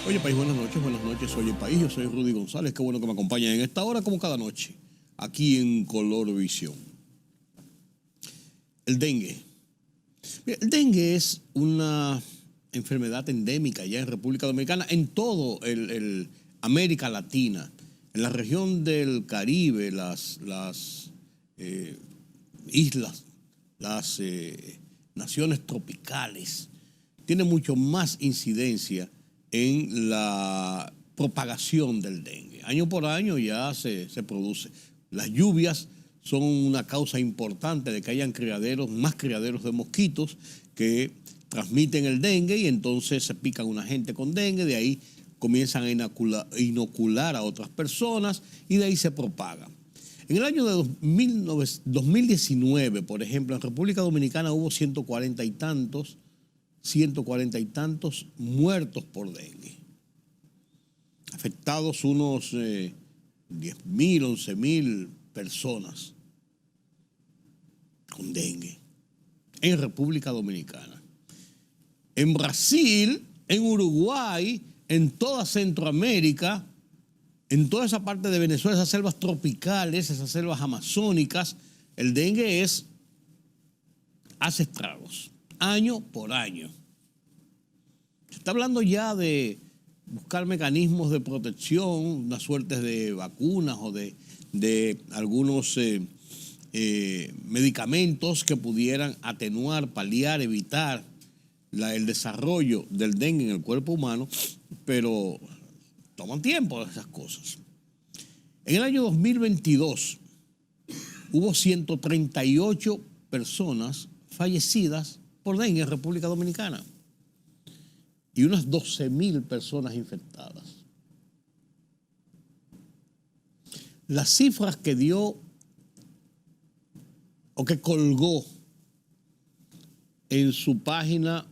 Oye, país, buenas noches, oye, país, yo soy Rudy González, qué bueno que me acompañen en esta hora, como cada noche, aquí en Color Visión. El dengue. Mira, el dengue es una enfermedad endémica ya en República Dominicana, en todo América Latina, en la región del Caribe, las islas, las naciones tropicales, tiene mucho más incidencia en la propagación del dengue. Año por año ya se produce. Las lluvias son una causa importante de que hayan más criaderos de mosquitos que transmiten el dengue y entonces se pican una gente con dengue, de ahí comienzan a inocular a otras personas y de ahí se propaga. En el año de 2019, por ejemplo, en República Dominicana hubo 140 y tantos muertos por dengue. Afectados unos 10.000, 11.000 personas con dengue en República Dominicana. En Brasil, en Uruguay, en toda Centroamérica, en toda esa parte de Venezuela, esas selvas tropicales, esas selvas amazónicas, el dengue hace estragos, año por año. Se está hablando ya de buscar mecanismos de protección, unas suertes de vacunas o de algunos medicamentos que pudieran atenuar, paliar, evitar el desarrollo del dengue en el cuerpo humano, pero toman tiempo esas cosas. En el año 2022 hubo 138 personas fallecidas por dengue en República Dominicana y unas 12.000 personas infectadas. Las cifras que dio o que colgó en su página,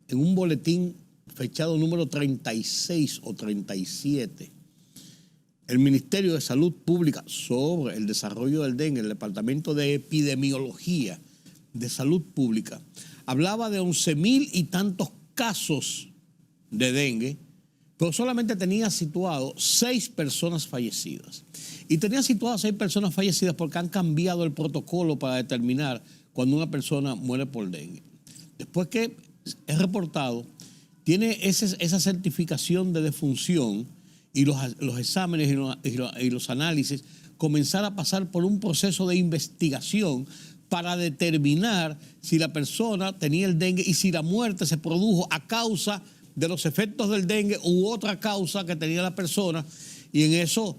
en un boletín fechado número 36 o 37, el Ministerio de Salud Pública sobre el desarrollo del dengue, el Departamento de Epidemiología de Salud Pública, hablaba de 11.000 y tantos casos de dengue, pero solamente tenía situado 6 personas fallecidas. Y tenía situadas 6 personas fallecidas porque han cambiado el protocolo para determinar cuando una persona muere por dengue. Después que es reportado, tiene esa certificación de defunción y los exámenes y los análisis comenzar a pasar por un proceso de investigación para determinar si la persona tenía el dengue y si la muerte se produjo a causa de los efectos del dengue u otra causa que tenía la persona, y en eso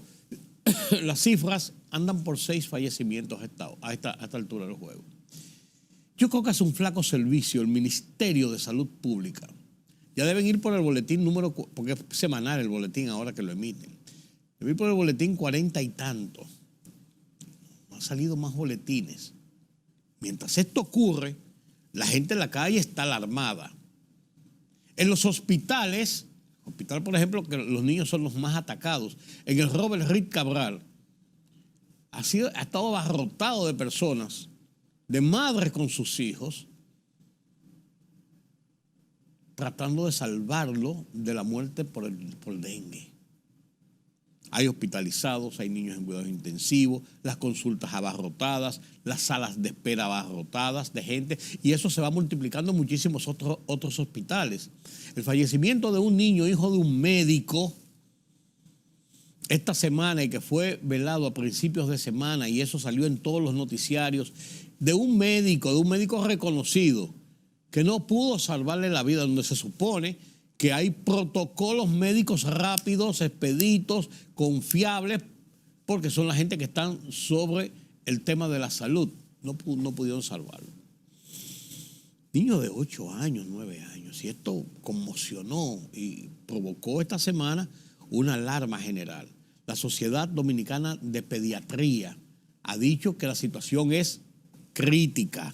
las cifras andan por 6 fallecimientos a esta altura del juego. Yo creo que hace un flaco servicio el Ministerio de Salud Pública. Ya deben ir por el boletín número, porque es semanal el boletín ahora que lo emiten. Deben ir por el boletín 40 y tanto. No han salido más boletines. Mientras esto ocurre, la gente en la calle está alarmada. En los hospitales, por ejemplo, que los niños son los más atacados, en el Robert Reed Cabral, ha estado abarrotado de personas, de madres con sus hijos, tratando de salvarlo de la muerte por dengue. Hay hospitalizados, hay niños en cuidados intensivos, las consultas abarrotadas, las salas de espera abarrotadas de gente, y eso se va multiplicando en muchísimos otros hospitales. El fallecimiento de un niño, hijo de un médico, esta semana, y que fue velado a principios de semana, y eso salió en todos los noticiarios, de un médico reconocido, que no pudo salvarle la vida, donde se supone que hay protocolos médicos rápidos, expeditos, confiables, porque son la gente que están sobre el tema de la salud. No pudieron salvarlo. Niño de 8 años, 9 años, y esto conmocionó y provocó esta semana una alarma general. La Sociedad Dominicana de Pediatría ha dicho que la situación es crítica.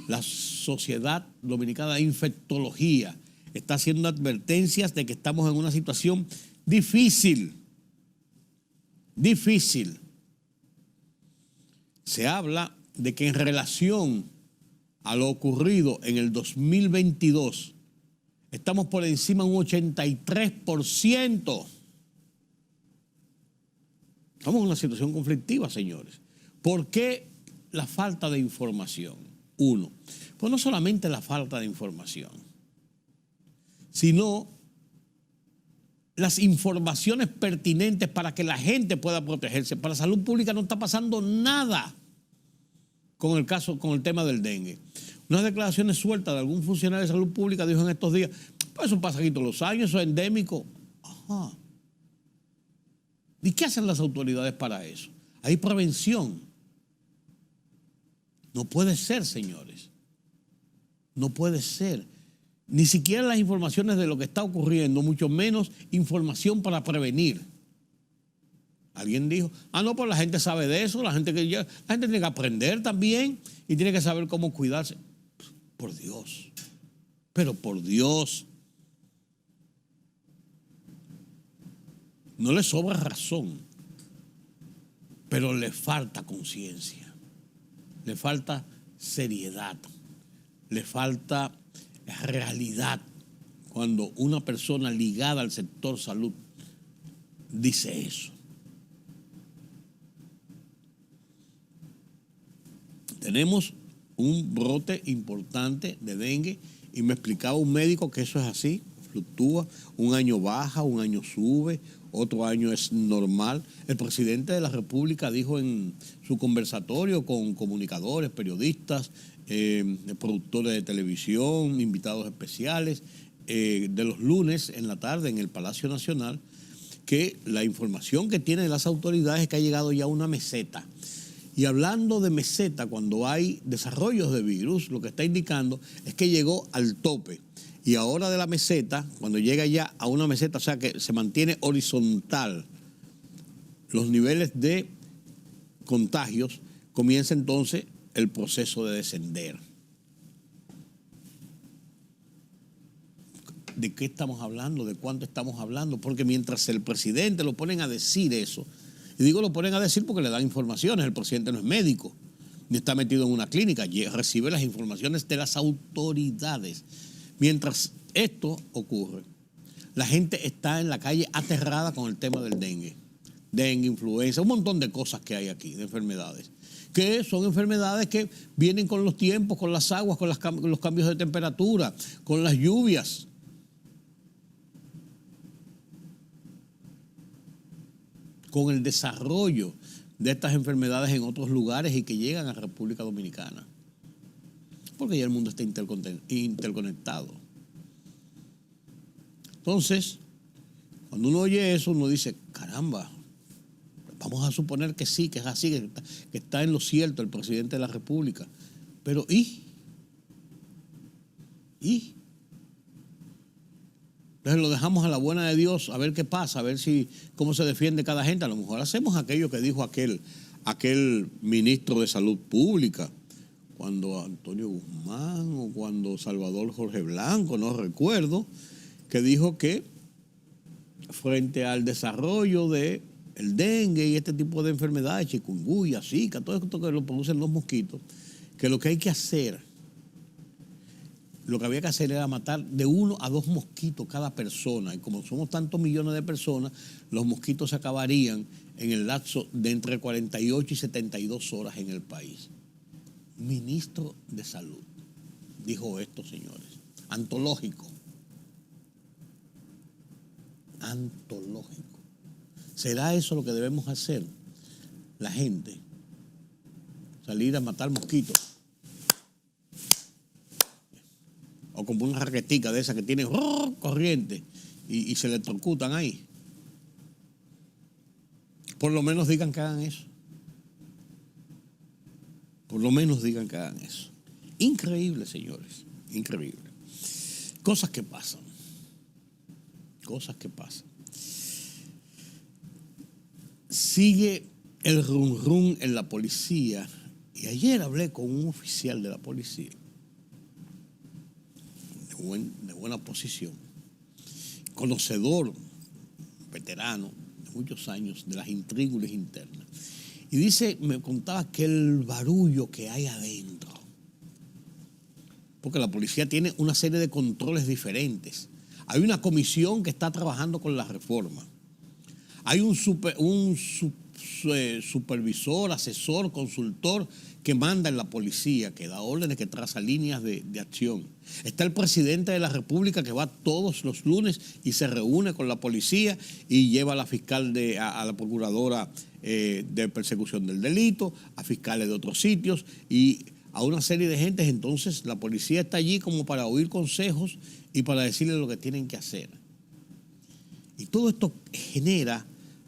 La Sociedad Dominicana de Infectología está haciendo advertencias de que estamos en una situación difícil. Se habla de que en relación a lo ocurrido en el 2022, Estamos por encima de un 83%. Estamos en una situación conflictiva, señores. ¿Por qué la falta de información? Uno, pues no solamente la falta de información, sino las informaciones pertinentes para que la gente pueda protegerse. Para la salud pública no está pasando nada con el caso, con el tema del dengue. Unas declaraciones sueltas de algún funcionario de salud pública dijo en estos días, pues eso pasa aquí todos los años, eso es endémico. Ajá. ¿Y qué hacen las autoridades para eso? Hay prevención. No puede ser, señores. No puede ser. Ni siquiera las informaciones de lo que está ocurriendo, mucho menos información para prevenir. Alguien dijo, no, pues la gente sabe de eso, la gente tiene que aprender también y tiene que saber cómo cuidarse. Por Dios, pero por Dios. No le sobra razón, pero le falta conciencia, le falta seriedad, le falta realidad cuando una persona ligada al sector salud dice eso. Tenemos un brote importante de dengue y me explicaba un médico que eso es así, fluctúa, un año baja, un año sube, otro año es normal. El presidente de la República dijo en su conversatorio con comunicadores, periodistas, productores de televisión, invitados especiales, de los lunes en la tarde en el Palacio Nacional, que la información que tienen las autoridades es que ha llegado ya a una meseta. Y hablando de meseta, cuando hay desarrollos de virus, lo que está indicando es que llegó al tope. Y ahora de la meseta, cuando llega ya a una meseta, o sea que se mantiene horizontal los niveles de contagios, comienza entonces el proceso de descender. ¿De qué estamos hablando? ¿De cuánto estamos hablando? Porque mientras el presidente lo ponen a decir eso, y digo lo ponen a decir porque le dan informaciones, el presidente no es médico, ni está metido en una clínica, recibe las informaciones de las autoridades. Mientras esto ocurre, la gente está en la calle aterrada con el tema del dengue. Dengue, influenza, un montón de cosas que hay aquí, de enfermedades. Que son enfermedades que vienen con los tiempos, con las aguas, con los cambios de temperatura, con las lluvias. Con el desarrollo de estas enfermedades en otros lugares y que llegan a República Dominicana. Porque ya el mundo está interconectado. Entonces, cuando uno oye eso, uno dice, caramba, vamos a suponer que sí, que es así, que está en lo cierto el presidente de la República. Pero ¿y? Entonces lo dejamos a la buena de Dios, a ver qué pasa, a ver cómo se defiende cada gente. A lo mejor hacemos aquello que dijo aquel ministro de Salud Pública, cuando Antonio Guzmán o cuando Salvador Jorge Blanco, no recuerdo, que dijo que frente al desarrollo del dengue y este tipo de enfermedades, chikungunya, zika, todo esto que lo producen los mosquitos, que lo que hay que hacer, lo que había que hacer era matar de 1 a 2 mosquitos cada persona. Y como somos tantos millones de personas, los mosquitos se acabarían en el lapso de entre 48 y 72 horas en el país. Ministro de Salud dijo esto, señores. Antológico. Antológico. ¿Será eso lo que debemos hacer? La gente. Salir a matar mosquitos. O como una raquetica de esa que tiene corriente y se electrocutan ahí. Por lo menos digan que hagan eso. Por lo menos digan que hagan eso. Increíble, señores. Increíble. Cosas que pasan. Cosas que pasan. Sigue el rum rum en la policía. Y ayer hablé con un oficial de la policía. De buena posición, conocedor, veterano de muchos años de las intríngulis internas. Y me contaba que el barullo que hay adentro, porque la policía tiene una serie de controles diferentes. Hay una comisión que está trabajando con la reforma. Hay un supervisor, asesor, consultor que manda en la policía, que da órdenes, que traza líneas de acción. Está el presidente de la República que va todos los lunes y se reúne con la policía y lleva a la fiscal, a la procuradora de persecución del delito, a fiscales de otros sitios y a una serie de gentes. Entonces la policía está allí como para oír consejos y para decirles lo que tienen que hacer. Y todo esto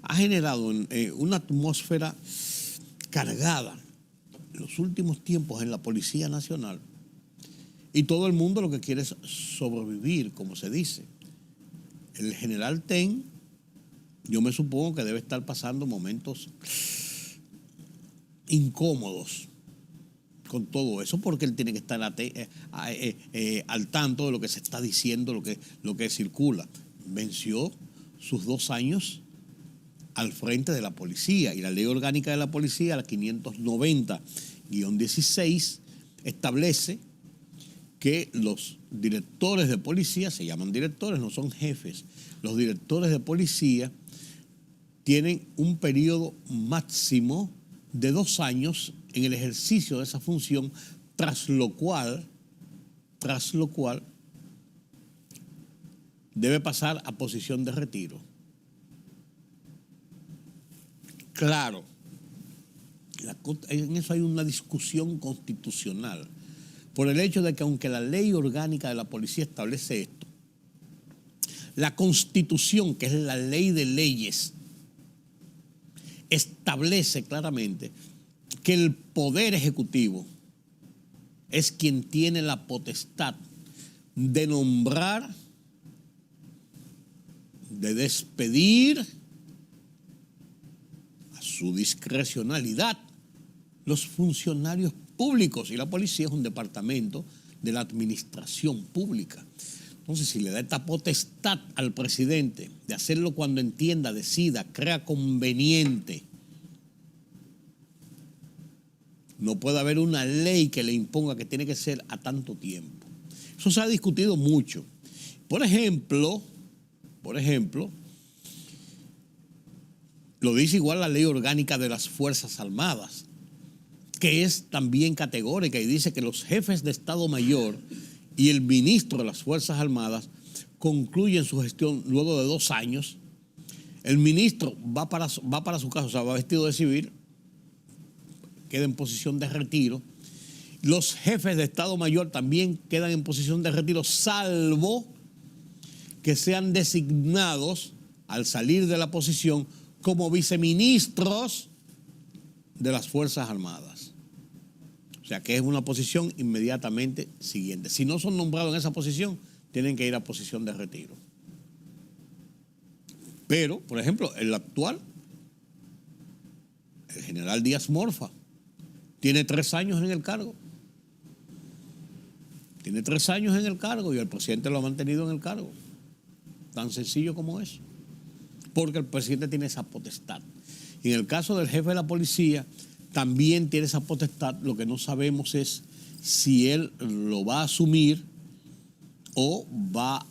ha generado una atmósfera cargada en los últimos tiempos en la Policía Nacional. Y todo el mundo lo que quiere es sobrevivir, como se dice. El general Ten, yo me supongo que debe estar pasando momentos incómodos con todo eso, porque él tiene que estar al tanto de lo que se está diciendo, lo que circula. Venció sus 2 años al frente de la policía y la ley orgánica de la policía, la 590-16, establece que los directores de policía, se llaman directores, no son jefes, los directores de policía tienen un periodo máximo de 2 años en el ejercicio de esa función, tras lo cual debe pasar a posición de retiro. Claro, en eso hay una discusión constitucional, por el hecho de que aunque la ley orgánica de la policía establece esto, la Constitución, que es la ley de leyes, establece claramente que el Poder Ejecutivo es quien tiene la potestad de nombrar, de despedir a su discrecionalidad los funcionarios públicos, y la policía es un departamento de la administración pública. Entonces, si le da esta potestad al presidente de hacerlo cuando entienda, decida, crea conveniente, no puede haber una ley que le imponga que tiene que ser a tanto tiempo. Eso se ha discutido mucho. Por ejemplo, lo dice igual la ley orgánica de las Fuerzas Armadas, que es también categórica y dice que los jefes de Estado Mayor y el ministro de las Fuerzas Armadas concluyen su gestión luego de 2 años. El ministro va para su casa, o sea, va vestido de civil, queda en posición de retiro. Los jefes de Estado Mayor también quedan en posición de retiro, salvo que sean designados al salir de la posición como viceministros de las Fuerzas Armadas. O sea, que es una posición inmediatamente siguiente. Si no son nombrados en esa posición, tienen que ir a posición de retiro. Pero, por ejemplo, el actual, el general Díaz Morfa, tiene 3 años en el cargo. Tiene 3 años en el cargo y el presidente lo ha mantenido en el cargo. Tan sencillo como eso. Porque el presidente tiene esa potestad. Y en el caso del jefe de la policía, también tiene esa potestad. Lo que no sabemos es si él lo va a asumir o va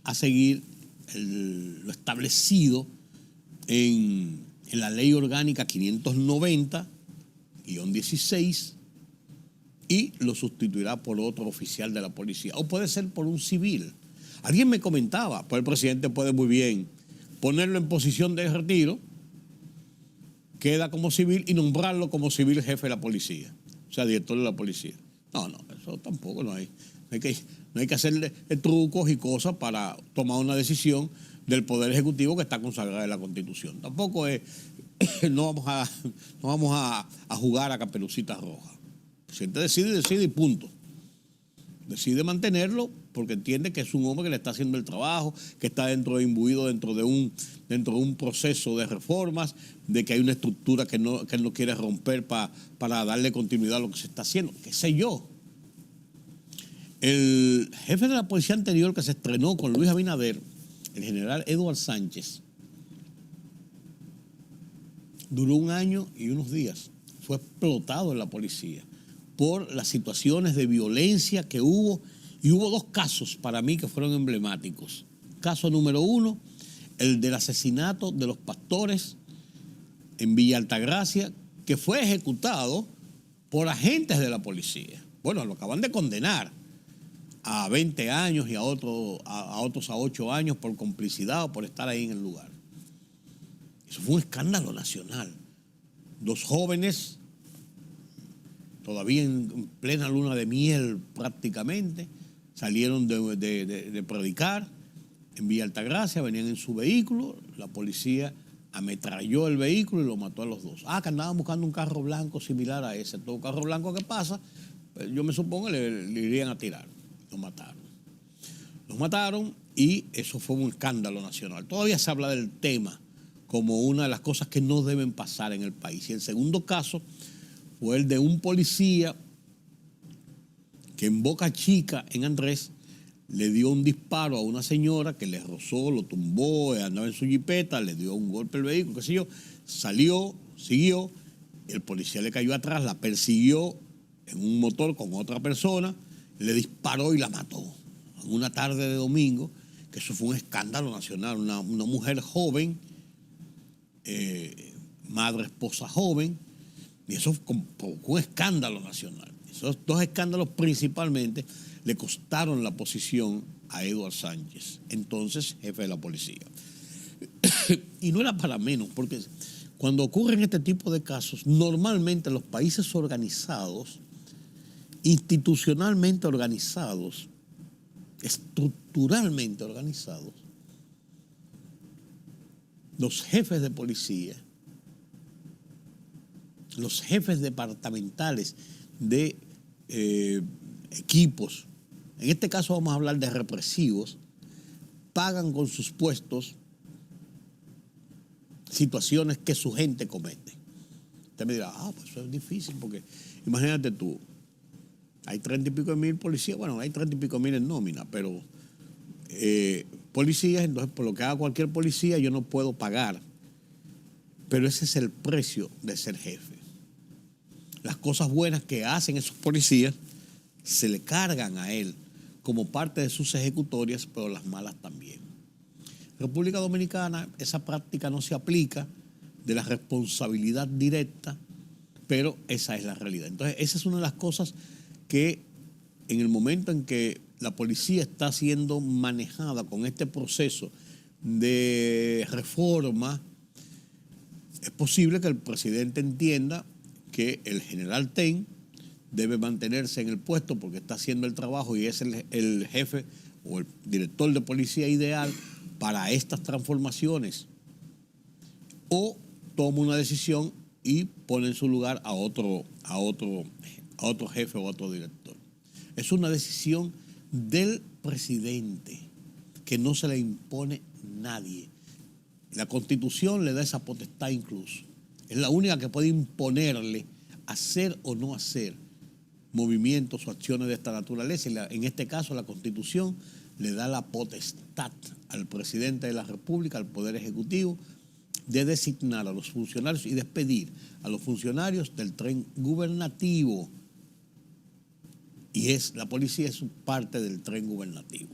a seguir lo establecido en la ley orgánica 590-16 y lo sustituirá por otro oficial de la policía. O puede ser por un civil. Alguien me comentaba, pues el presidente puede muy bien ponerlo en posición de retiro, queda como civil y nombrarlo como civil jefe de la policía, o sea, director de la policía. No, eso tampoco no hay. No hay que hacerle trucos y cosas para tomar una decisión del Poder Ejecutivo que está consagrada en la Constitución. Tampoco es, no vamos a jugar a Caperucita Roja. El presidente decide y punto. Decide mantenerlo porque entiende que es un hombre que le está haciendo el trabajo, que está imbuido dentro de un proceso de reformas, de que hay una estructura que él no quiere romper para darle continuidad a lo que se está haciendo, qué sé yo. El jefe de la policía anterior que se estrenó con Luis Abinader, el general Eduardo Sánchez, duró 1 año y unos días. Fue explotado en la policía por las situaciones de violencia que hubo Y hubo dos casos para mí que fueron emblemáticos. Caso número uno, el del asesinato de los pastores en Villa Altagracia, que fue ejecutado por agentes de la policía. Bueno, lo acaban de condenar a 20 años y a otros a 8 años por complicidad o por estar ahí en el lugar. Eso fue un escándalo nacional. Dos jóvenes, todavía en plena luna de miel prácticamente, salieron de predicar en Villa Altagracia, venían en su vehículo, la policía ametralló el vehículo y lo mató a los dos. Que andaban buscando un carro blanco similar a ese. Todo carro blanco que pasa, yo me supongo le irían a tirar. Los mataron. Los mataron y eso fue un escándalo nacional. Todavía se habla del tema como una de las cosas que no deben pasar en el país. Y el segundo caso fue el de un policía que en Boca Chica, en Andrés, le dio un disparo a una señora que le rozó, lo tumbó, andaba en su jipeta, le dio un golpe al vehículo, qué sé yo, salió, siguió, el policía le cayó atrás, la persiguió en un motor con otra persona, le disparó y la mató. En una tarde de domingo, que eso fue un escándalo nacional, una mujer joven, madre, esposa joven, y eso provocó un escándalo nacional. Esos dos escándalos principalmente le costaron la posición a Eduardo Sánchez, entonces jefe de la policía. Y no era para menos, porque cuando ocurren este tipo de casos, normalmente los países organizados, institucionalmente organizados, estructuralmente organizados, los jefes de policía, los jefes departamentales de equipos, en este caso vamos a hablar de represivos, pagan con sus puestos situaciones que su gente comete. Usted me dirá, pues eso es difícil, porque imagínate tú, hay 30 y pico de mil policías, bueno, hay 30 y pico mil en nómina, pero policías, entonces por lo que haga cualquier policía yo no puedo pagar, pero ese es el precio de ser jefe. Las cosas buenas que hacen esos policías se le cargan a él como parte de sus ejecutorias, pero las malas también. En República Dominicana esa práctica no se aplica de la responsabilidad directa, pero esa es la realidad. Entonces esa es una de las cosas que en el momento en que la policía está siendo manejada con este proceso de reforma, es posible que el presidente entienda que el general Ten debe mantenerse en el puesto porque está haciendo el trabajo y es el jefe o el director de policía ideal para estas transformaciones. O toma una decisión y pone en su lugar a otro jefe o otro director. Es una decisión del presidente que no se le impone nadie. La Constitución le da esa potestad incluso. Es la única que puede imponerle hacer o no hacer movimientos o acciones de esta naturaleza. En este caso, la Constitución le da la potestad al presidente de la República, al Poder Ejecutivo, de designar a los funcionarios y despedir a los funcionarios del tren gubernativo. Y la policía es parte del tren gubernativo.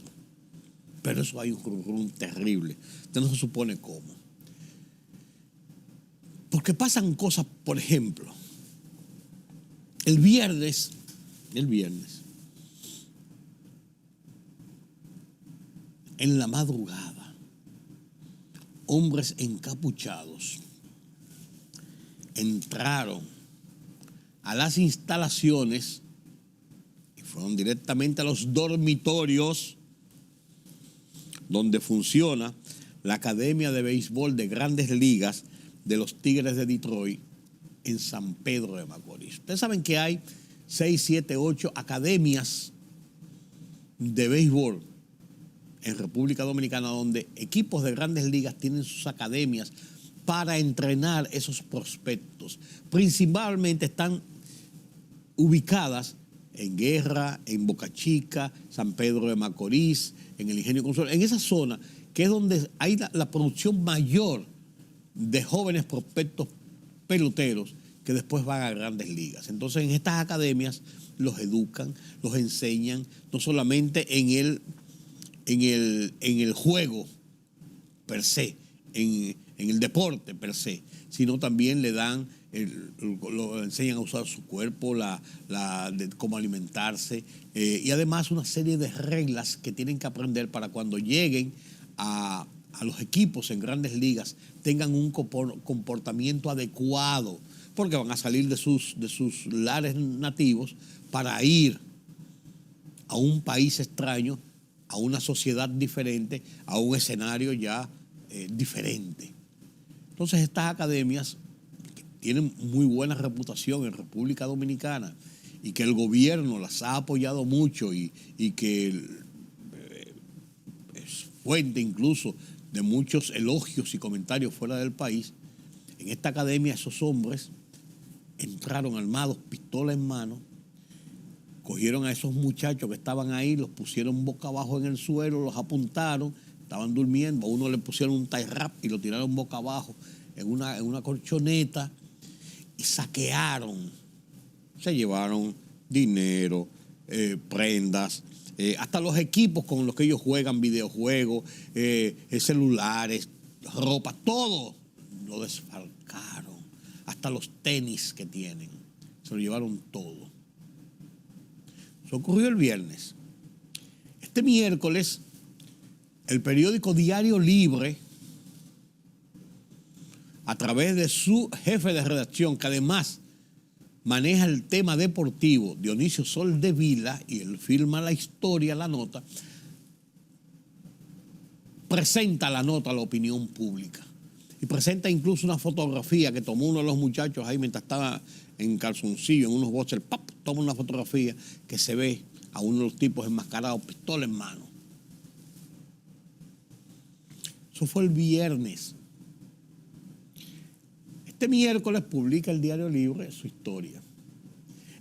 Pero eso hay un rum terrible. Usted no se supone cómo. Porque pasan cosas, por ejemplo, el viernes, en la madrugada, hombres encapuchados entraron a las instalaciones y fueron directamente a los dormitorios donde funciona la Academia de Béisbol de Grandes Ligas de los Tigres de Detroit en San Pedro de Macorís. Ustedes saben que hay 6, 7, 8 academias de béisbol en República Dominicana donde equipos de Grandes Ligas tienen sus academias para entrenar esos prospectos. Principalmente están ubicadas en Guerra, en Boca Chica, San Pedro de Macorís, en el Ingenio Consuelo, en esa zona que es donde hay la producción mayor de jóvenes prospectos peloteros que después van a grandes ligas. Entonces, en estas academias los educan, los enseñan, no solamente en el juego per se, en el deporte per se, sino también le dan, lo enseñan a usar su cuerpo, de cómo alimentarse, y además una serie de reglas que tienen que aprender para cuando lleguen a los equipos en grandes ligas tengan un comportamiento adecuado, porque van a salir de sus lares nativos para ir a un país extraño, a una sociedad diferente, a un escenario ya diferente. Entonces estas academias que tienen muy buena reputación en República Dominicana y que el gobierno las ha apoyado mucho y que es fuente incluso de muchos elogios y comentarios fuera del país, en esta academia esos hombres entraron armados, pistola en mano, cogieron a esos muchachos que estaban ahí, los pusieron boca abajo en el suelo, los apuntaron, estaban durmiendo, a uno le pusieron un tie wrap y lo tiraron boca abajo en una colchoneta y saquearon. Se llevaron dinero, prendas, hasta los equipos con los que ellos juegan videojuegos, celulares, ropa, todo lo desfalcaron. Hasta los tenis que tienen, se lo llevaron todo. Eso ocurrió el viernes. Este miércoles, el periódico Diario Libre, a través de su jefe de redacción, que además maneja el tema deportivo, Dionisio Soldevila, y él firma la historia, la nota, presenta la nota a la opinión pública. Y presenta incluso una fotografía que tomó uno de los muchachos ahí mientras estaba en calzoncillo, en unos boxers, ¡pap! Toma una fotografía que se ve a uno de los tipos enmascarados, pistola en mano. Eso fue el viernes. Este miércoles publica el Diario Libre su historia.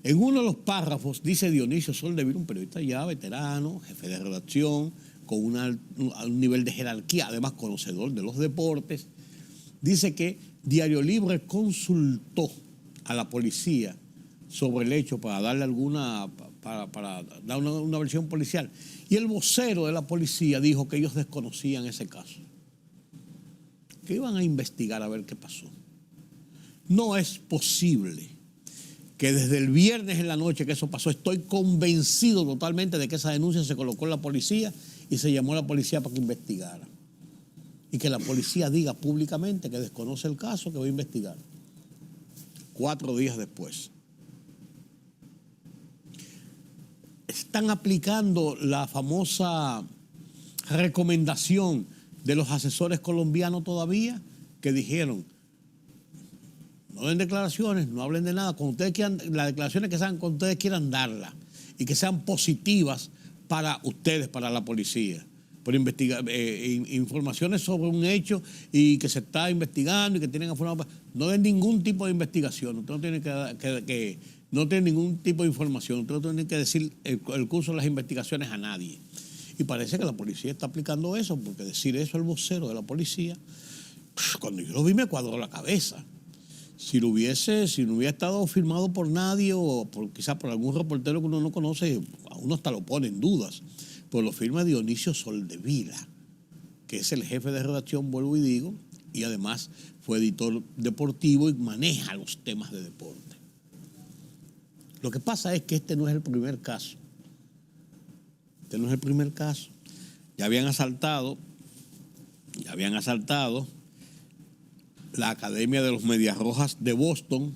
En uno de los párrafos dice Dionisio Soldevila, un periodista ya veterano, jefe de redacción, con un nivel de jerarquía, además conocedor de los deportes, dice que Diario Libre consultó a la policía sobre el hecho para darle para dar una versión policial. Y el vocero de la policía dijo que ellos desconocían ese caso, que iban a investigar a ver qué pasó. No es posible que desde el viernes en la noche que eso pasó, estoy convencido totalmente de que esa denuncia se colocó en la policía y se llamó a la policía para que investigara. Y que la policía diga públicamente que desconoce el caso, que va a investigar. 4 días después. Están aplicando la famosa recomendación de los asesores colombianos todavía, que dijeron, no den declaraciones, no hablen de nada, cuando ustedes quieran, las declaraciones que sean cuando ustedes quieran darlas y que sean positivas para ustedes, para la policía. Por investigar informaciones sobre un hecho y que se está investigando y que tienen información. No den ningún tipo de investigación, usted no tiene no tiene ningún tipo de información, usted no tiene que decir el curso de las investigaciones a nadie. Y parece que la policía está aplicando eso, porque decir eso al vocero de la policía, cuando yo lo vi me cuadró la cabeza. Si no hubiera estado firmado por nadie o quizás por algún reportero que uno no conoce, a uno hasta lo pone en dudas. Pues lo firma Dionisio Soldevila, que es el jefe de redacción, vuelvo y digo, y además fue editor deportivo y maneja los temas de deporte. Lo que pasa es que este no es el primer caso. Este no es el primer caso. Ya habían asaltado la Academia de los Medias Rojas de Boston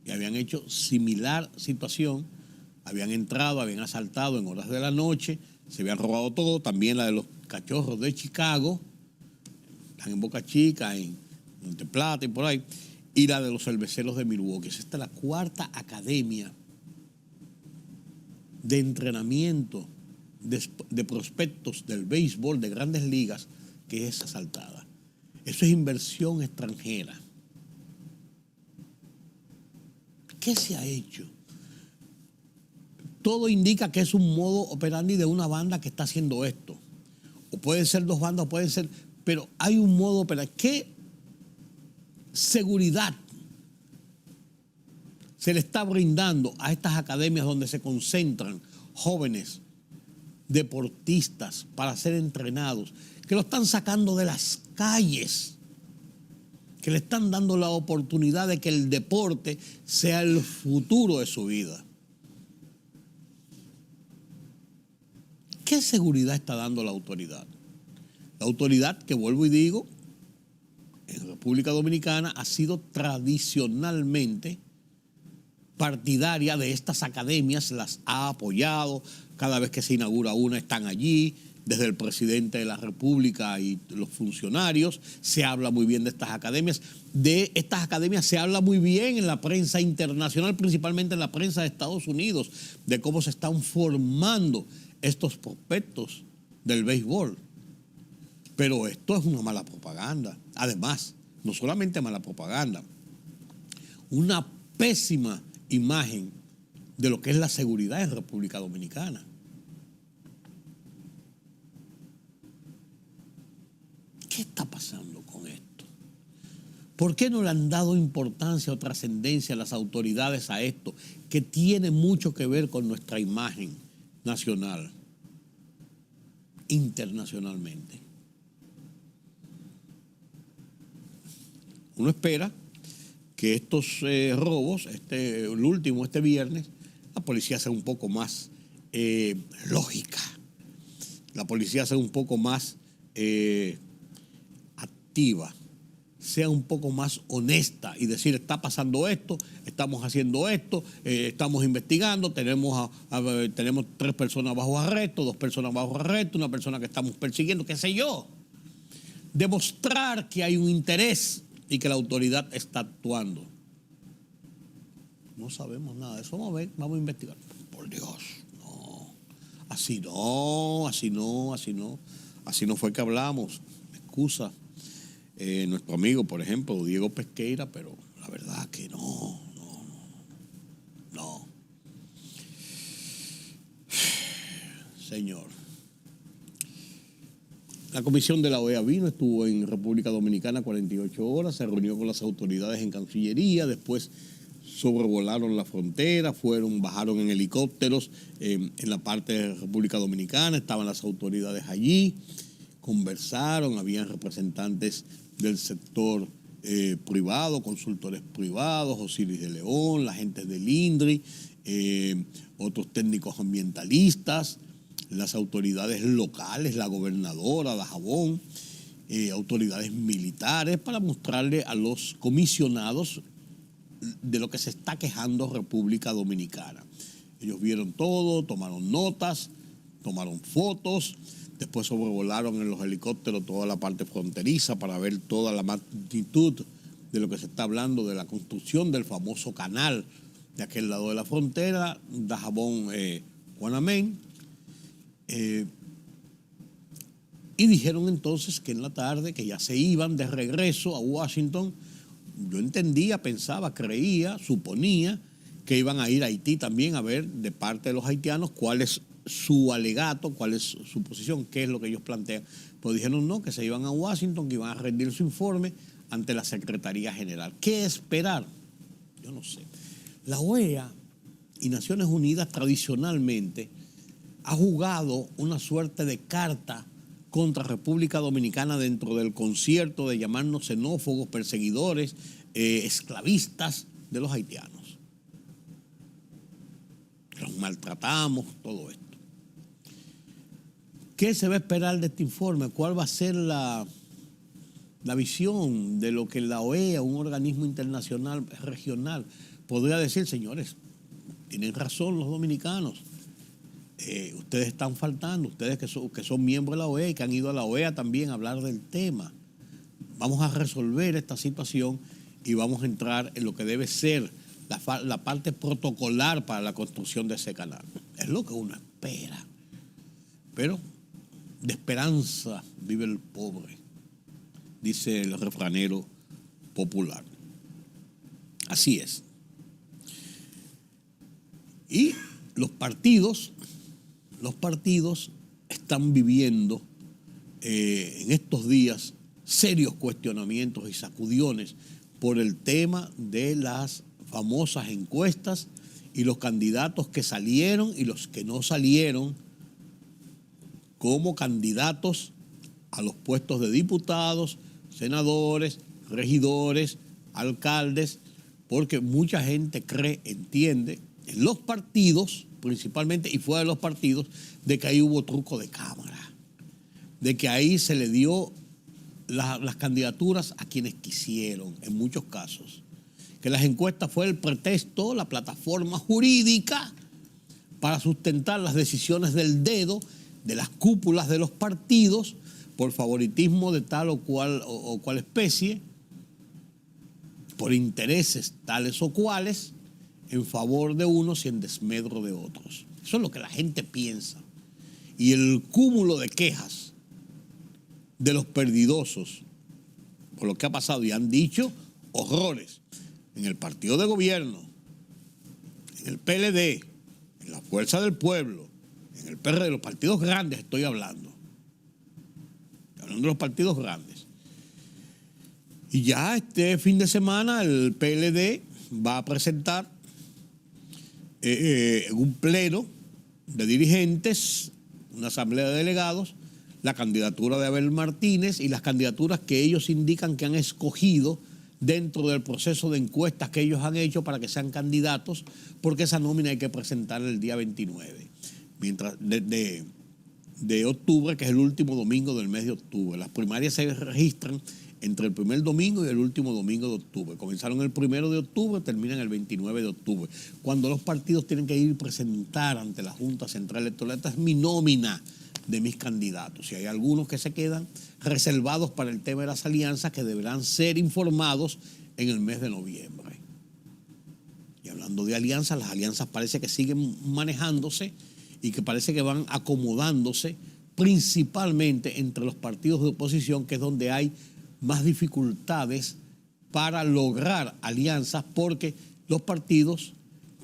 y habían hecho similar situación. Habían entrado, habían asaltado en horas de la noche, se habían robado todo, también la de los Cachorros de Chicago, están en Boca Chica, en Monteplata y por ahí, y la de los Cerveceros de Milwaukee. Esta es la 4ª academia de entrenamiento de prospectos del béisbol de grandes ligas que es asaltada. Eso es inversión extranjera. ¿Qué se ha hecho? Todo indica que es un modo operandi de una banda que está haciendo esto. O pueden ser 2 bandas, pueden ser... Pero hay un modo operandi. ¿Qué seguridad se le está brindando a estas academias donde se concentran jóvenes deportistas para ser entrenados, que lo están sacando de las calles, que le están dando la oportunidad de que el deporte sea el futuro de su vida. ¿Qué seguridad está dando la autoridad? La autoridad, que vuelvo y digo, en República Dominicana ha sido tradicionalmente partidaria de estas academias, las ha apoyado, cada vez que se inaugura una están allí, desde el presidente de la República y los funcionarios, se habla muy bien de estas academias. De estas academias se habla muy bien en la prensa internacional, principalmente en la prensa de Estados Unidos, de cómo se están formando estos prospectos del béisbol. Pero esto es una mala propaganda. Además, no solamente mala propaganda, una pésima imagen de lo que es la seguridad en República Dominicana. ¿Qué está pasando con esto? ¿Por qué no le han dado importancia o trascendencia a las autoridades a esto, que tiene mucho que ver con nuestra imagen nacional, internacionalmente? Uno espera que estos robos, el último, este viernes, la policía sea un poco más lógica, la policía sea un poco más activa, sea un poco más honesta y decir, está pasando esto, estamos haciendo esto, estamos investigando, tenemos 3 personas bajo arresto, 2 personas bajo arresto, una persona que estamos persiguiendo, qué sé yo. Demostrar que hay un interés y que la autoridad está actuando. No sabemos nada de eso. Vamos a ver, vamos a investigar. Por Dios, no. Así no, así no, así no. Así no fue que hablamos. Excusa. Nuestro amigo, por ejemplo, Diego Pesqueira, pero la verdad que no. Señor. La comisión de la OEA vino, estuvo en República Dominicana 48 horas, se reunió con las autoridades en Cancillería, después sobrevolaron la frontera, bajaron en helicópteros en la parte de República Dominicana, estaban las autoridades allí, conversaron, habían representantes del sector privado, consultores privados, Osiris de León, la gente del INDRI, otros técnicos ambientalistas, las autoridades locales, la gobernadora, Dajabón, autoridades militares, para mostrarle a los comisionados de lo que se está quejando República Dominicana. Ellos vieron todo, tomaron notas, tomaron fotos, después sobrevolaron en los helicópteros toda la parte fronteriza para ver toda la magnitud de lo que se está hablando de la construcción del famoso canal de aquel lado de la frontera, Dajabón-Guanamén. Y dijeron entonces que en la tarde, que ya se iban de regreso a Washington. Yo entendía, pensaba, creía, suponía que iban a ir a Haití también a ver de parte de los haitianos cuál es su alegato, cuál es su posición, qué es lo que ellos plantean. Pues dijeron no, que se iban a Washington, que iban a rendir su informe ante la Secretaría General. ¿Qué esperar? Yo no sé. La OEA y Naciones Unidas tradicionalmente ha jugado una suerte de carta contra República Dominicana dentro del concierto de llamarnos xenófobos, perseguidores, esclavistas de los haitianos. Los maltratamos, todo esto. ¿Qué se va a esperar de este informe? ¿Cuál va a ser la visión de lo que la OEA, un organismo internacional regional, podría decir? Señores, tienen razón los dominicanos. Ustedes están faltando, ustedes que son miembros de la OEA y que han ido a la OEA también a hablar del tema. Vamos a resolver esta situación y vamos a entrar en lo que debe ser la parte protocolar para la construcción de ese canal. Es lo que uno espera. Pero de esperanza vive el pobre, dice el refranero popular. Así es. Y los partidos están viviendo en estos días serios cuestionamientos y sacudiones por el tema de las famosas encuestas y los candidatos que salieron y los que no salieron como candidatos a los puestos de diputados, senadores, regidores, alcaldes, porque mucha gente cree, entiende, en los partidos principalmente y fuera de los partidos, de que ahí hubo truco de cámara, de que ahí se le dio las candidaturas a quienes quisieron, en muchos casos. Que las encuestas fue el pretexto, la plataforma jurídica para sustentar las decisiones del dedo de las cúpulas de los partidos por favoritismo de tal o cual especie, por intereses tales o cuales, en favor de unos y en desmedro de otros. Eso es lo que la gente piensa. Y el cúmulo de quejas de los perdidosos por lo que ha pasado y han dicho horrores en el partido de gobierno, en el PLD, en la Fuerza del Pueblo, en el PRD, los partidos grandes estoy hablando. Hablando de los partidos grandes. Y ya este fin de semana el PLD va a presentar en un pleno de dirigentes, una asamblea de delegados, la candidatura de Abel Martínez y las candidaturas que ellos indican que han escogido dentro del proceso de encuestas que ellos han hecho para que sean candidatos, porque esa nómina hay que presentarla el día 29 de octubre, que es el último domingo del mes de octubre. Las primarias se registran entre el primer domingo y el último domingo de octubre. Comenzaron el 1 de octubre, terminan el 29 de octubre. Cuando los partidos tienen que ir a presentar ante la Junta Central Electoral, esta es mi nómina de mis candidatos. Y hay algunos que se quedan reservados para el tema de las alianzas que deberán ser informados en el mes de noviembre. Y hablando de alianzas, las alianzas parece que siguen manejándose y que parece que van acomodándose principalmente entre los partidos de oposición, que es donde hay más dificultades para lograr alianzas, porque los partidos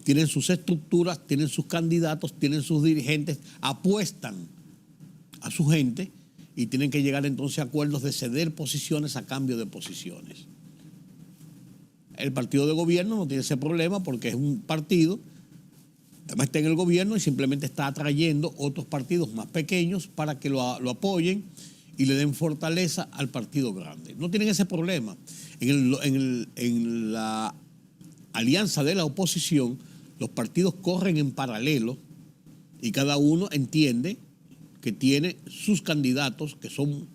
tienen sus estructuras, tienen sus candidatos, tienen sus dirigentes, apuestan a su gente y tienen que llegar entonces a acuerdos de ceder posiciones a cambio de posiciones. El partido de gobierno no tiene ese problema porque es un partido, además está en el gobierno y simplemente está atrayendo otros partidos más pequeños para que lo apoyen y le den fortaleza al partido grande. No tienen ese problema. En la alianza de la oposición, los partidos corren en paralelo y cada uno entiende que tiene sus candidatos que son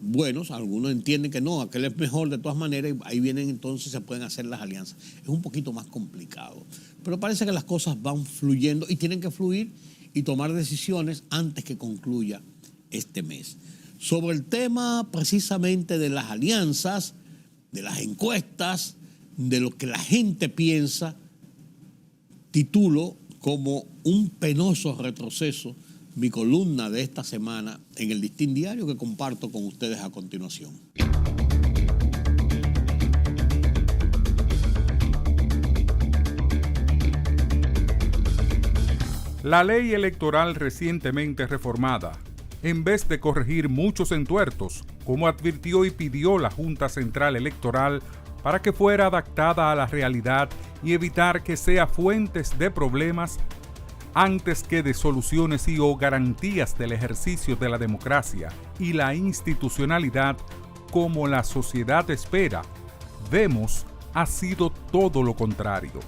buenos, algunos entienden que no, aquel es mejor de todas maneras, y ahí vienen entonces, se pueden hacer las alianzas. Es un poquito más complicado, pero parece que las cosas van fluyendo y tienen que fluir y tomar decisiones antes que concluya este mes. Sobre el tema precisamente de las alianzas, de las encuestas, de lo que la gente piensa, titulo como un penoso retroceso mi columna de esta semana en el Listín Diario, que comparto con ustedes a continuación. La ley electoral recientemente reformada, en vez de corregir muchos entuertos, como advirtió y pidió la Junta Central Electoral para que fuera adaptada a la realidad y evitar que sea fuentes de problemas antes que de soluciones y o garantías del ejercicio de la democracia y la institucionalidad como la sociedad espera, vemos ha sido todo lo contrario.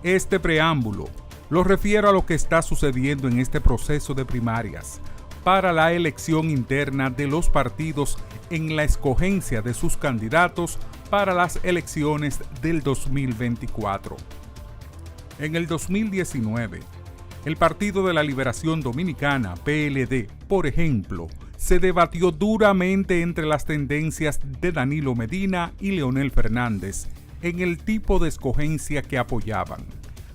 Este preámbulo lo refiero a lo que está sucediendo en este proceso de primarias para la elección interna de los partidos en la escogencia de sus candidatos para las elecciones del 2024. En el 2019, el Partido de la Liberación Dominicana, PLD, por ejemplo, se debatió duramente entre las tendencias de Danilo Medina y Leonel Fernández en el tipo de escogencia que apoyaban,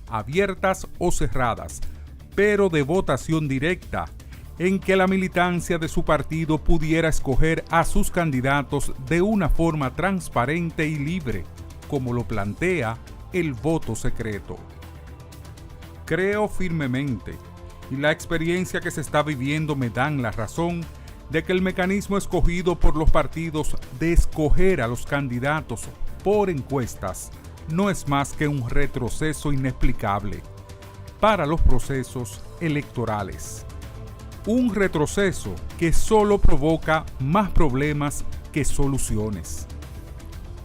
abiertas o cerradas, pero de votación directa, en que la militancia de su partido pudiera escoger a sus candidatos de una forma transparente y libre, como lo plantea el voto secreto. Creo firmemente, y la experiencia que se está viviendo me dan la razón, de que el mecanismo escogido por los partidos de escoger a los candidatos por encuestas no es más que un retroceso inexplicable para los procesos electorales. Un retroceso que solo provoca más problemas que soluciones.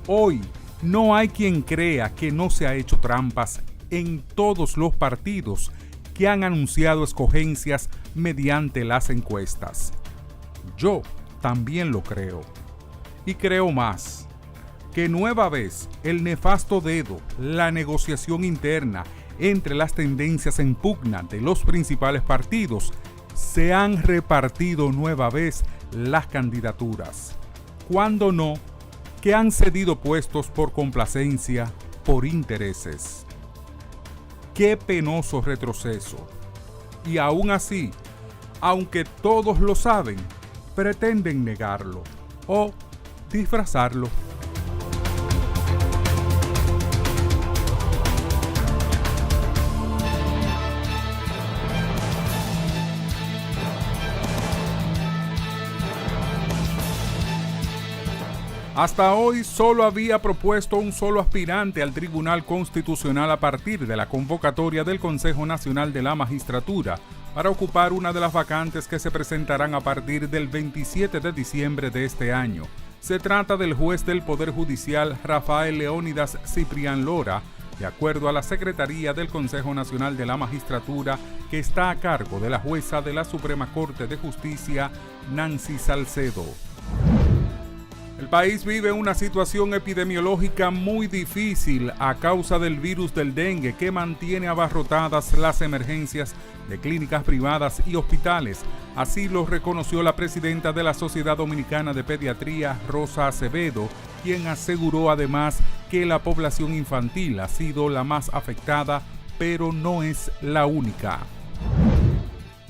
Hoy no hay quien crea que no se ha hecho trampas en todos los partidos que han anunciado escogencias mediante las encuestas. Yo también lo creo. Y creo más, que nueva vez el nefasto dedo, la negociación interna entre las tendencias en pugna de los principales partidos, se han repartido nueva vez las candidaturas. Cuando no, que han cedido puestos por complacencia, por intereses. Qué penoso retroceso. Y aún así, aunque todos lo saben, pretenden negarlo o disfrazarlo. Hasta hoy solo había propuesto un solo aspirante al Tribunal Constitucional a partir de la convocatoria del Consejo Nacional de la Magistratura para ocupar una de las vacantes que se presentarán a partir del 27 de diciembre de este año. Se trata del juez del Poder Judicial Rafael Leónidas Ciprián Lora, de acuerdo a la Secretaría del Consejo Nacional de la Magistratura, que está a cargo de la jueza de la Suprema Corte de Justicia, Nancy Salcedo. El país vive una situación epidemiológica muy difícil a causa del virus del dengue que mantiene abarrotadas las emergencias de clínicas privadas y hospitales. Así lo reconoció la presidenta de la Sociedad Dominicana de Pediatría, Rosa Acevedo, quien aseguró además que la población infantil ha sido la más afectada, pero no es la única.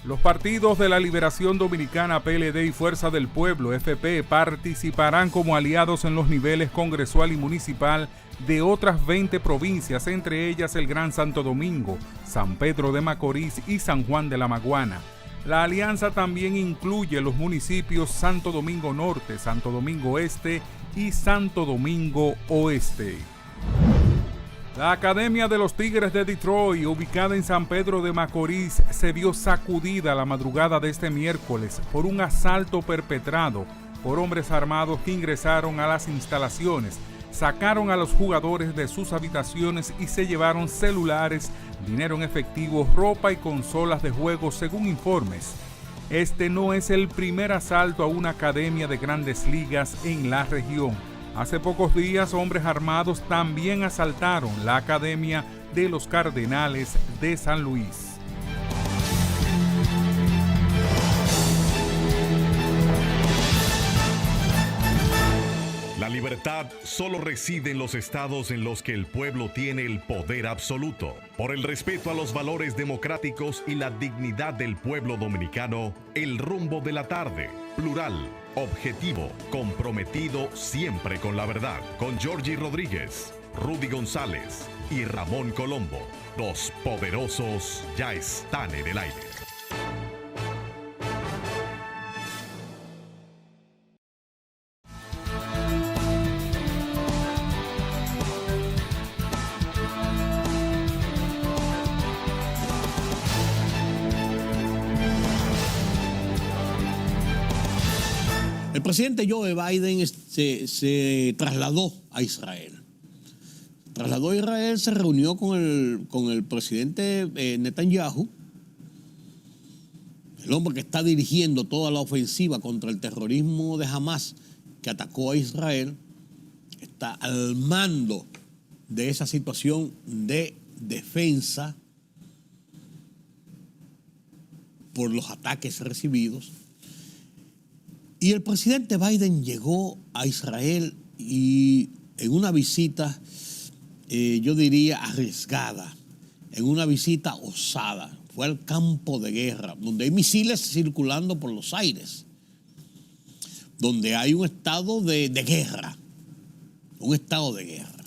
Los partidos de la Liberación Dominicana, PLD y Fuerza del Pueblo, FP, participarán como aliados en los niveles congresual y municipal de otras 20 provincias, entre ellas el Gran Santo Domingo, San Pedro de Macorís y San Juan de la Maguana. La alianza también incluye los municipios Santo Domingo Norte, Santo Domingo Este y Santo Domingo Oeste. La Academia de los Tigres de Detroit, ubicada en San Pedro de Macorís, se vio sacudida la madrugada de este miércoles por un asalto perpetrado por hombres armados que ingresaron a las instalaciones, sacaron a los jugadores de sus habitaciones y se llevaron celulares, dinero en efectivo, ropa y consolas de juego, según informes. Este no es el primer asalto a una academia de grandes ligas en la región. Hace pocos días, hombres armados también asaltaron la Academia de los Cardenales de San Luis. La libertad solo reside en los estados en los que el pueblo tiene el poder absoluto. Por el respeto a los valores democráticos y la dignidad del pueblo dominicano, el rumbo de la tarde, plural, objetivo, comprometido siempre con la verdad. Con Georgie Rodríguez, Rudy González y Ramón Colombo. Los poderosos ya están en el aire. El presidente Joe Biden se trasladó a Israel. Trasladó a Israel, se reunió con el presidente Netanyahu, el hombre que está dirigiendo toda la ofensiva contra el terrorismo de Hamas que atacó a Israel, está al mando de esa situación de defensa por los ataques recibidos. Y el presidente Biden llegó a Israel y en una visita, yo diría, arriesgada, en una visita osada. Fue al campo de guerra, donde hay misiles circulando por los aires, donde hay un estado de guerra, un estado de guerra.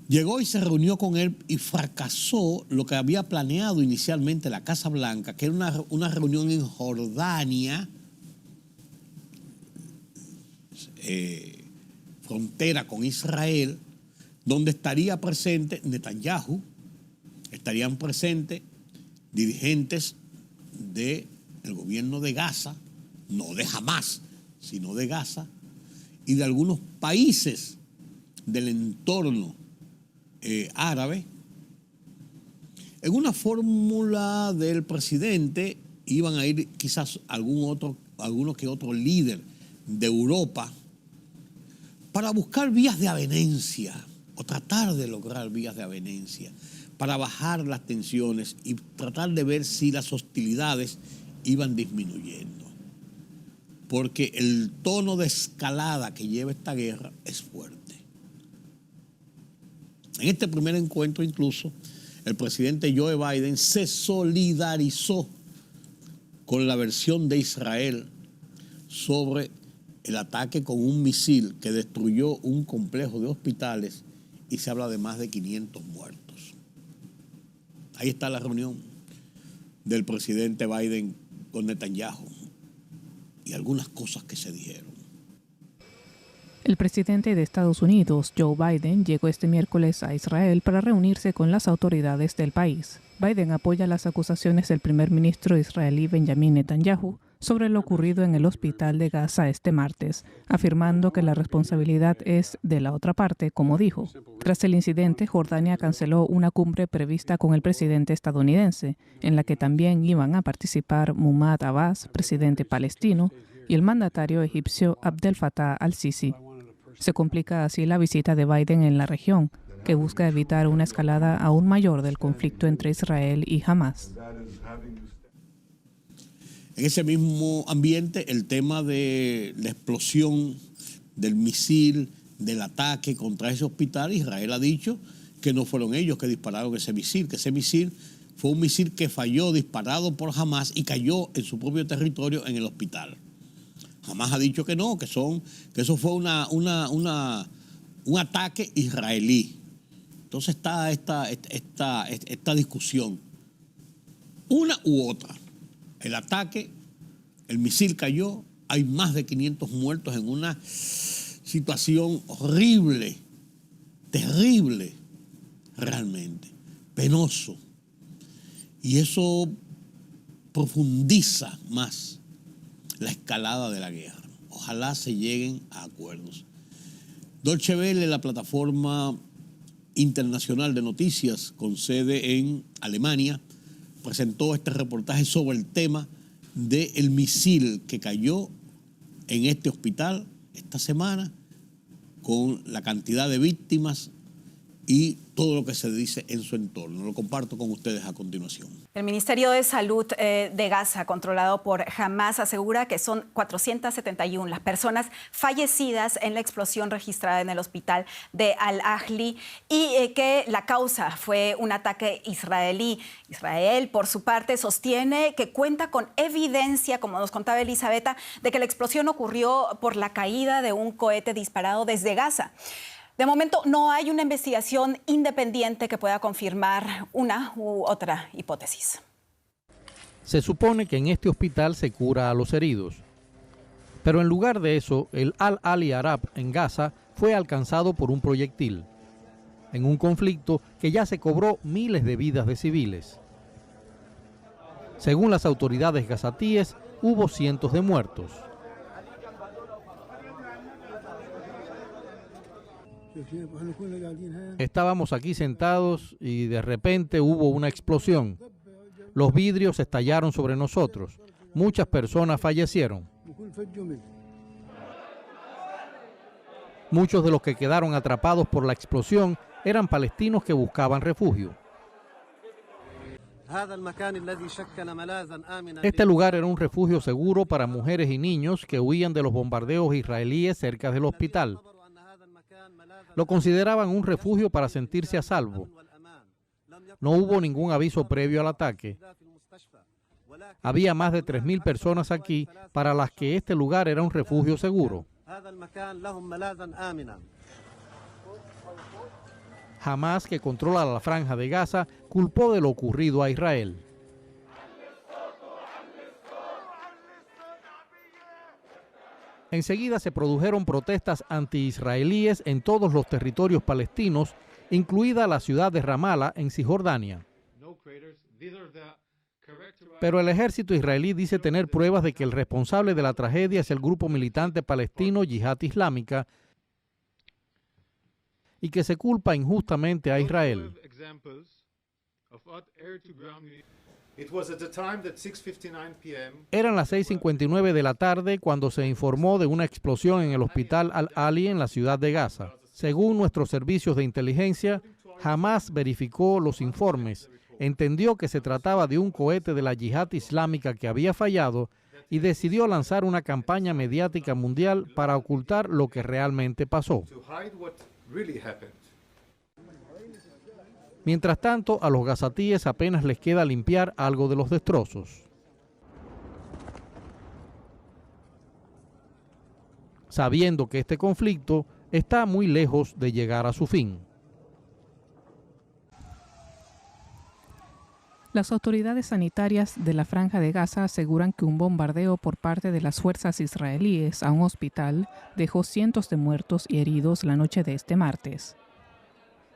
Llegó y se reunió con él y fracasó lo que había planeado inicialmente la Casa Blanca, que era una reunión en Jordania, frontera con Israel. donde estaría presente Netanyahu, estarían presentes dirigentes del gobierno de Gaza, no de Hamás, sino de Gaza, y de algunos países del entorno árabe. En una fórmula del presidente iban a ir quizás alguno que otro líder de Europa para buscar vías de avenencia o tratar de lograr vías de avenencia para bajar las tensiones y tratar de ver si las hostilidades iban disminuyendo. Porque el tono de escalada que lleva esta guerra es fuerte. En este primer encuentro incluso, el presidente Joe Biden se solidarizó con la versión de Israel sobre el ataque con un misil que destruyó un complejo de hospitales y se habla de más de 500 muertos. Ahí está la reunión del presidente Biden con Netanyahu y algunas cosas que se dijeron. El presidente de Estados Unidos, Joe Biden, llegó este miércoles a Israel para reunirse con las autoridades del país. Biden apoya las acusaciones del primer ministro israelí Benjamin Netanyahu sobre lo ocurrido en el hospital de Gaza este martes, afirmando que la responsabilidad es de la otra parte, como dijo. Tras el incidente, Jordania canceló una cumbre prevista con el presidente estadounidense, en la que también iban a participar Mahmoud Abbas, presidente palestino, y el mandatario egipcio Abdel Fattah al-Sisi. Se complica así la visita de Biden en la región, que busca evitar una escalada aún mayor del conflicto entre Israel y Hamás. En ese mismo ambiente, el tema de la explosión del misil, del ataque contra ese hospital, Israel ha dicho que no fueron ellos que dispararon ese misil, que ese misil fue un misil que falló, disparado por Hamás y cayó en su propio territorio en el hospital. Hamás ha dicho que no, que eso fue un ataque israelí. Entonces está esta discusión. Una u otra. El ataque, el misil cayó, hay más de 500 muertos en una situación horrible, terrible, realmente, penoso. Y eso profundiza más la escalada de la guerra. Ojalá se lleguen a acuerdos. Deutsche Welle, la plataforma internacional de noticias con sede en Alemania, presentó este reportaje sobre el tema del misil que cayó en este hospital esta semana, con la cantidad de víctimas y todo lo que se dice en su entorno. Lo comparto con ustedes a continuación. El Ministerio de Salud de Gaza, controlado por Hamás, asegura que son 471 las personas fallecidas en la explosión registrada en el hospital de Al-Ahli y que la causa fue un ataque israelí. Israel, por su parte, sostiene que cuenta con evidencia, como nos contaba Elisabetta, de que la explosión ocurrió por la caída de un cohete disparado desde Gaza. De momento no hay una investigación independiente que pueda confirmar una u otra hipótesis. Se supone que en este hospital se cura a los heridos. Pero en lugar de eso, el Al-Ali Arab en Gaza fue alcanzado por un proyectil, en un conflicto que ya se cobró miles de vidas de civiles. Según las autoridades gazatíes, hubo cientos de muertos. Estábamos aquí sentados y de repente hubo una explosión. Los vidrios estallaron sobre nosotros. Muchas personas fallecieron. Muchos de los que quedaron atrapados por la explosión eran palestinos que buscaban refugio. Este lugar era un refugio seguro para mujeres y niños que huían de los bombardeos israelíes cerca del hospital. Lo consideraban un refugio para sentirse a salvo. No hubo ningún aviso previo al ataque. Había más de 3.000 personas aquí para las que este lugar era un refugio seguro. Hamás, que controla la franja de Gaza, culpó de lo ocurrido a Israel. Enseguida se produjeron protestas anti-israelíes en todos los territorios palestinos, incluida la ciudad de Ramala, en Cisjordania. Pero el ejército israelí dice tener pruebas de que el responsable de la tragedia es el grupo militante palestino Yihad Islámica y que se culpa injustamente a Israel. Eran las 6:59 de la tarde cuando se informó de una explosión en el hospital Al-Ali en la ciudad de Gaza. Según nuestros servicios de inteligencia, Hamás verificó los informes, entendió que se trataba de un cohete de la Yihad Islámica que había fallado y decidió lanzar una campaña mediática mundial para ocultar lo que realmente pasó. Mientras tanto, a los gazatíes apenas les queda limpiar algo de los destrozos. Sabiendo que este conflicto está muy lejos de llegar a su fin. Las autoridades sanitarias de la Franja de Gaza aseguran que un bombardeo por parte de las fuerzas israelíes a un hospital dejó cientos de muertos y heridos la noche de este martes.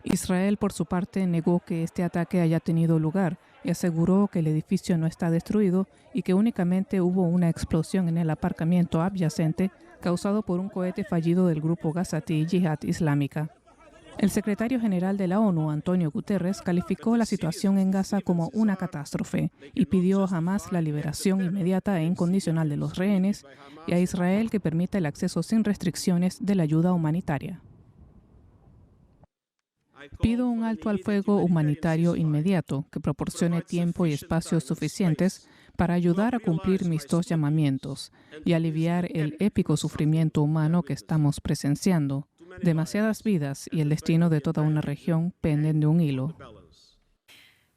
Israel, por su parte, negó que este ataque haya tenido lugar y aseguró que el edificio no está destruido y que únicamente hubo una explosión en el aparcamiento adyacente causado por un cohete fallido del grupo gazatí Yihad Islámica. El secretario general de la ONU, Antonio Guterres, calificó la situación en Gaza como una catástrofe y pidió a Hamás la liberación inmediata e incondicional de los rehenes y a Israel que permita el acceso sin restricciones de la ayuda humanitaria. Pido un alto al fuego humanitario inmediato que proporcione tiempo y espacios suficientes para ayudar a cumplir mis dos llamamientos y aliviar el épico sufrimiento humano que estamos presenciando. Demasiadas vidas y el destino de toda una región penden de un hilo.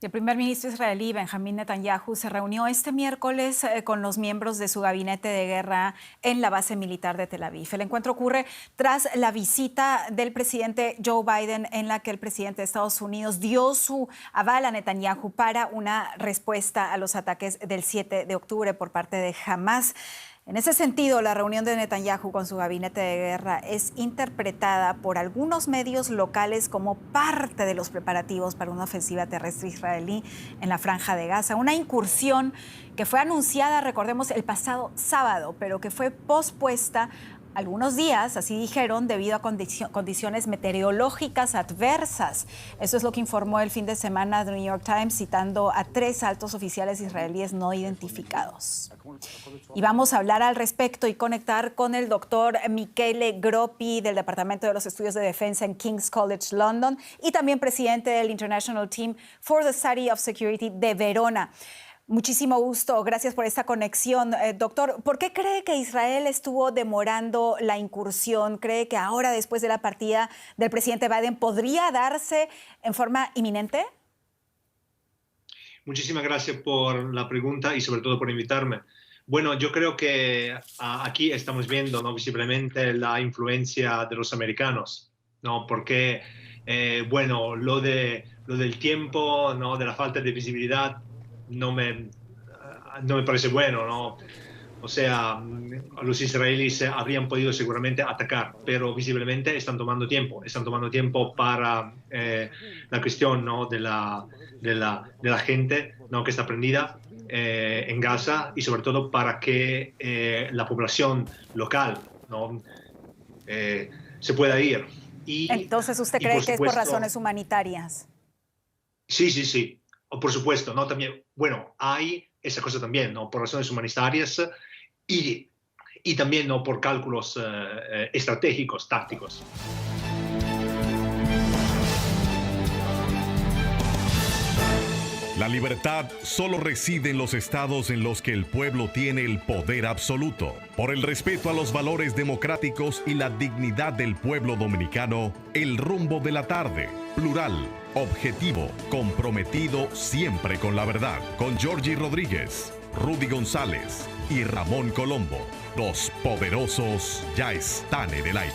El primer ministro israelí, Benjamín Netanyahu, se reunió este miércoles con los miembros de su gabinete de guerra en la base militar de Tel Aviv. El encuentro ocurre tras la visita del presidente Joe Biden, en la que el presidente de Estados Unidos dio su aval a Netanyahu para una respuesta a los ataques del 7 de octubre por parte de Hamás. En ese sentido, la reunión de Netanyahu con su gabinete de guerra es interpretada por algunos medios locales como parte de los preparativos para una ofensiva terrestre israelí en la Franja de Gaza. Una incursión que fue anunciada, recordemos, el pasado sábado, pero que fue pospuesta algunos días, así dijeron, debido a condiciones meteorológicas adversas. Eso es lo que informó el fin de semana The New York Times, citando a 3 altos oficiales israelíes no identificados. Y vamos a hablar al respecto y conectar con el doctor Michele Groppi del Departamento de los Estudios de Defensa en King's College London y también presidente del International Team for the Study of Security de Verona. Muchísimo gusto, gracias por esta conexión. Doctor, ¿por qué cree que Israel estuvo demorando la incursión? ¿Cree que ahora, después de la partida del presidente Biden, podría darse en forma inminente? Muchísimas gracias por la pregunta y sobre todo por invitarme. Bueno, yo creo que aquí estamos viendo, ¿no?, visiblemente la influencia de los americanos, ¿no? Porque, bueno, lo del tiempo, ¿no?, de la falta de visibilidad, no me parece bueno, ¿no? O sea, los israelíes habrían podido seguramente atacar, pero visiblemente están tomando tiempo para la cuestión, ¿no?, de la gente, ¿no?, que está prendida en Gaza y sobre todo para que la población local, ¿no?, se pueda ir. Entonces, ¿usted cree que es por razones humanitarias? Sí. Por supuesto, ¿no? También, bueno, hay esa cosa también, ¿no?, por razones humanitarias y también, ¿no?, por cálculos estratégicos, tácticos. La libertad solo reside en los estados en los que el pueblo tiene el poder absoluto. Por el respeto a los valores democráticos y la dignidad del pueblo dominicano, El Rumbo de la Tarde, plural, objetivo, comprometido siempre con la verdad. Con Georgie Rodríguez, Rudy González y Ramón Colombo. Los poderosos ya están en el aire.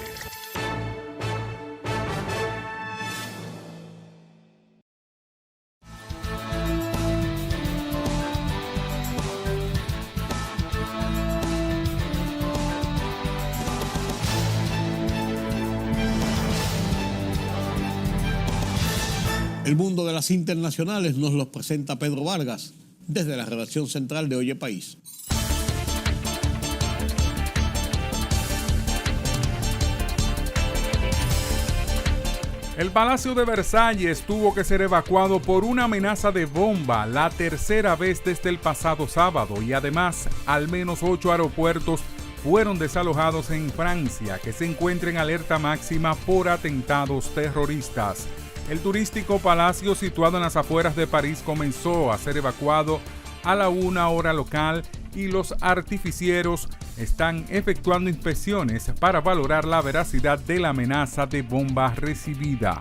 El mundo de las internacionales nos los presenta Pedro Vargas desde la redacción central de Oye País. El Palacio de Versalles tuvo que ser evacuado por una amenaza de bomba, la tercera vez desde el pasado sábado, y además al menos 8 aeropuertos fueron desalojados en Francia, que se encuentra en alerta máxima por atentados terroristas. El turístico palacio situado en las afueras de París comenzó a ser evacuado a la 1 hora local y los artificieros están efectuando inspecciones para valorar la veracidad de la amenaza de bomba recibida.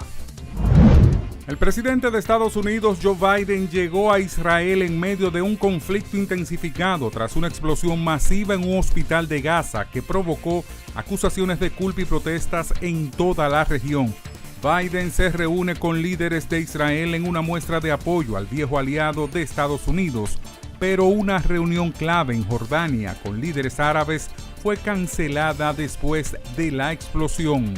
El presidente de Estados Unidos, Joe Biden, llegó a Israel en medio de un conflicto intensificado tras una explosión masiva en un hospital de Gaza que provocó acusaciones de culpa y protestas en toda la región. Biden se reúne con líderes de Israel en una muestra de apoyo al viejo aliado de Estados Unidos, pero una reunión clave en Jordania con líderes árabes fue cancelada después de la explosión.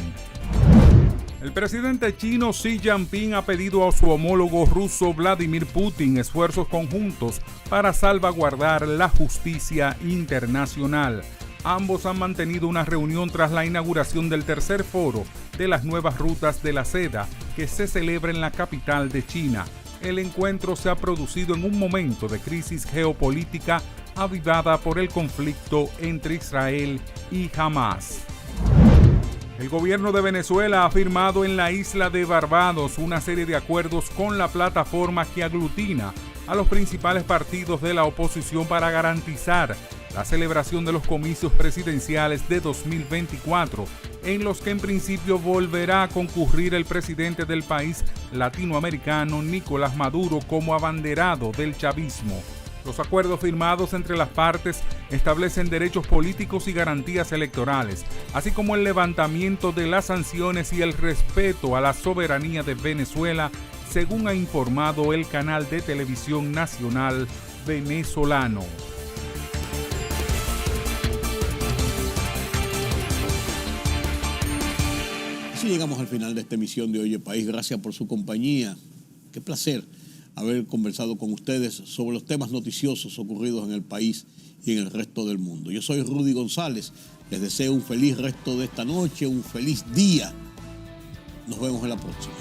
El presidente chino Xi Jinping ha pedido a su homólogo ruso Vladimir Putin esfuerzos conjuntos para salvaguardar la justicia internacional. Ambos han mantenido una reunión tras la inauguración del tercer foro de las nuevas rutas de la seda que se celebra en la capital de China. El encuentro se ha producido en un momento de crisis geopolítica avivada por el conflicto entre Israel y Hamas. El gobierno de Venezuela ha firmado en la isla de Barbados una serie de acuerdos con la plataforma que aglutina a los principales partidos de la oposición para garantizar la celebración de los comicios presidenciales de 2024, en los que en principio volverá a concurrir el presidente del país latinoamericano, Nicolás Maduro, como abanderado del chavismo. Los acuerdos firmados entre las partes establecen derechos políticos y garantías electorales, así como el levantamiento de las sanciones y el respeto a la soberanía de Venezuela, según ha informado el canal de televisión nacional venezolano. Así llegamos al final de esta emisión de Oye País. Gracias por su compañía. Qué placer haber conversado con ustedes sobre los temas noticiosos ocurridos en el país y en el resto del mundo. Yo soy Rudy González. Les deseo un feliz resto de esta noche, un feliz día. Nos vemos en la próxima.